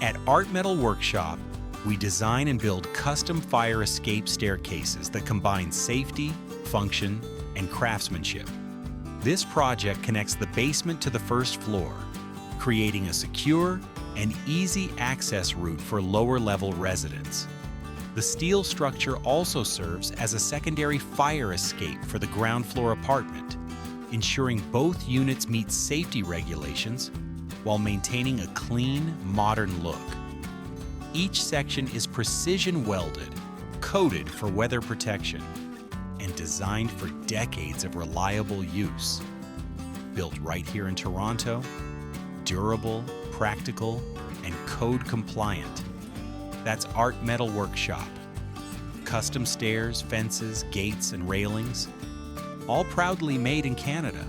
At Art Metal Workshop, we design and build custom fire escape staircases that combine safety, function, and craftsmanship. This project connects the basement to the first floor, creating a secure and easy access route for lower-level residents. The steel structure also serves as a secondary fire escape for the ground floor apartment, ensuring both units meet safety regulations while maintaining a clean, modern look. Each section is precision welded, coated for weather protection, and designed for decades of reliable use. Built right here in Toronto, durable, practical, and code compliant. That's Art Metal Workshop. Custom stairs, fences, gates, and railings, all proudly made in Canada.